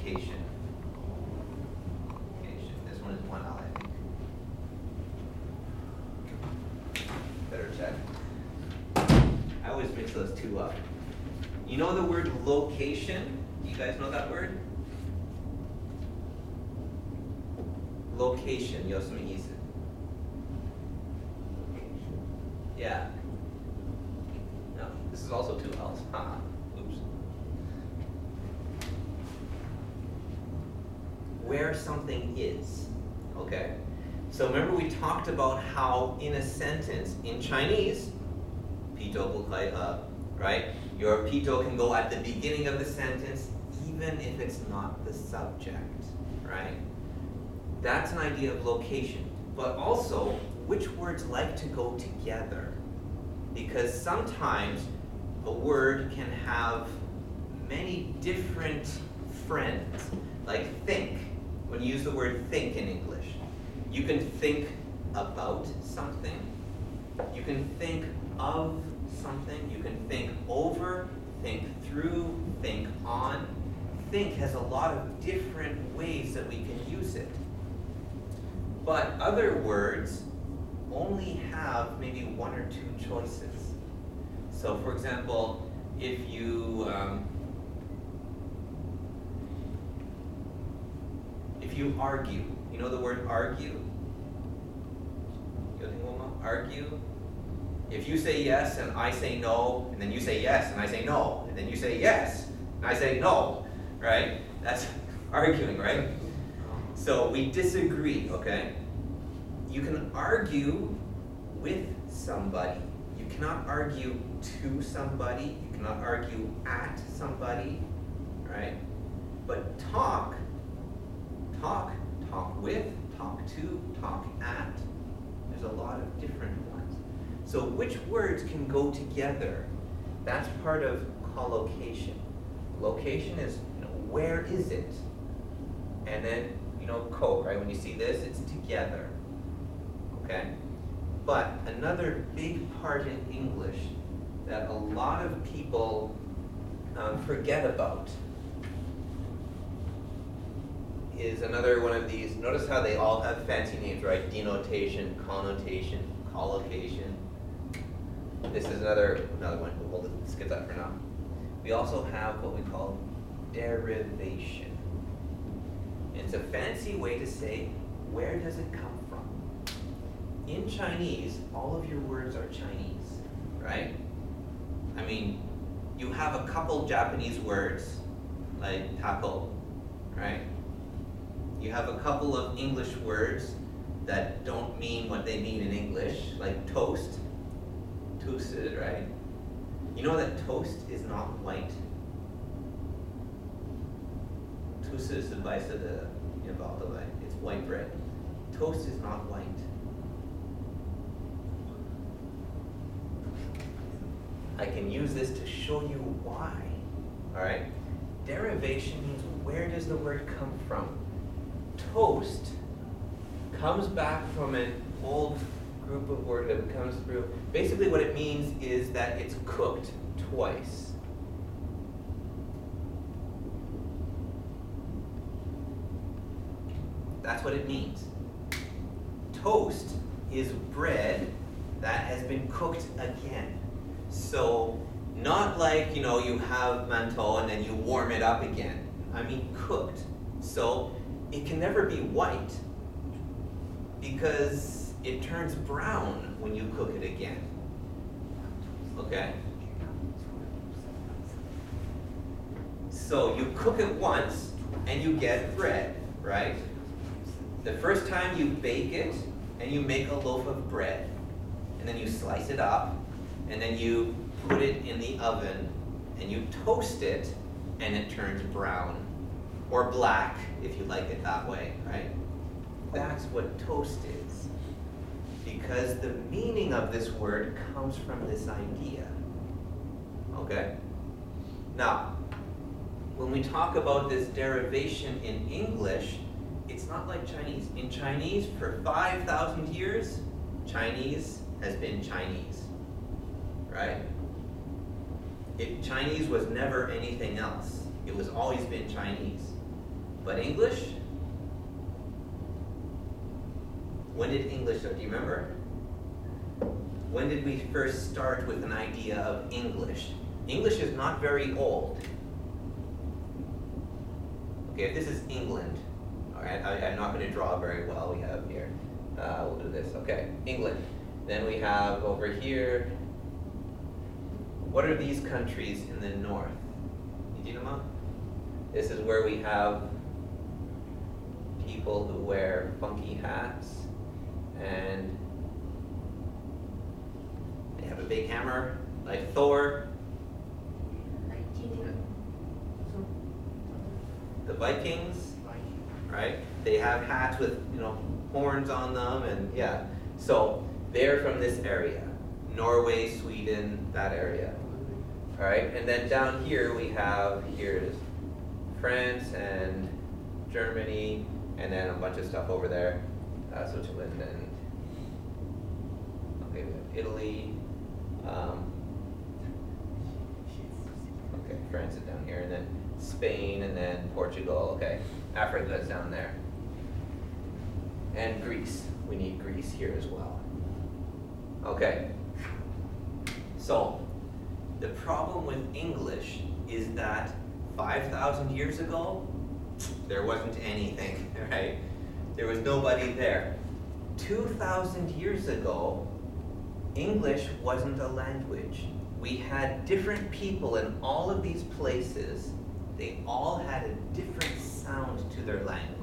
location. This one is 1L, I think. Better check. I always mix those two up. You know the word location? Do you guys know that word? Location, Yosemite. Yeah. No, this is also two L's. Haha. Oops. Where something is. Okay. So remember we talked about how in a sentence in Chinese, pito bu kai he, right? Your pito can go at the beginning of the sentence even if it's not the subject, right? That's an idea of location. But also, which words like to go together? Because sometimes a word can have many different friends. Like think. When you use the word think in English, you can think about something. You can think of something. You can think over, think through, think on. Think has a lot of different ways that we can use it. But other words only have maybe one or two choices. So for example, if you argue, you know the word argue? Argue. If you say yes and I say no, and then you say yes and I say no, and then you say yes and I say no, right? That's arguing, right? So we disagree, okay? You can argue with somebody. You cannot argue to somebody. You cannot argue at somebody, right? But talk with, talk to, talk at. There's a lot of different ones. So which words can go together? That's part of collocation. Location is, where is it? And then, co, right? When you see this, it's together. Okay? But another big part in English that a lot of people forget about is another one of these. Notice how they all have fancy names, right? Denotation, connotation, collocation. This is another one. We'll skip that for now. We also have what we call derivation. It's a fancy way to say, where does it come from? In Chinese, all of your words are Chinese, right? I mean, you have a couple Japanese words, like taco, right? You have a couple of English words that don't mean what they mean in English, like toast, toasted, right? You know that toast is not white? Toast is the vice of the it's white bread. Toast is not white. I can use this to show you why. All right? Derivation means where does the word come from? Toast comes back from an old group of words that comes through. Basically what it means is that it's cooked twice. That's what it means. Toast is bread that has been cooked again. So not like, you have mantou and then you warm it up again. I mean cooked. So it can never be white because it turns brown when you cook it again. Okay? So you cook it once and you get bread, right? The first time you bake it and you make a loaf of bread, and then you slice it up, and then you put it in the oven and you toast it and it turns brown or black if you like it that way, right? That's what toast is, because the meaning of this word comes from this idea. Okay? Now, when we talk about this derivation in English, it's not like Chinese. In Chinese, for 5,000 years, Chinese has been Chinese, right? Chinese was never anything else. It was always been Chinese. But English? When did English start? Do you remember? When did we first start with an idea of English? English is not very old. Okay, if this is England, all right, I'm not going to draw very well. We have here, we'll do this. Okay, England. Then we have over here, what are these countries in the north? You know, this is where we have people who wear funky hats and they have a big hammer like Thor. The Vikings, right? They have hats with, horns on them, and yeah. So they're from this area, Norway, Sweden, that area. All right, and then down here we have, here's France and Germany, and then a bunch of stuff over there, Switzerland and, okay, we have Italy, okay, France is down here, and then Spain, and then Portugal, okay, Africa is down there. And Greece, we need Greece here as well. Okay, so the problem with English is that 5,000 years ago, there wasn't anything, right? There was nobody there. 2,000 years ago, English wasn't a language. We had different people in all of these places. They all had a different sound to their language.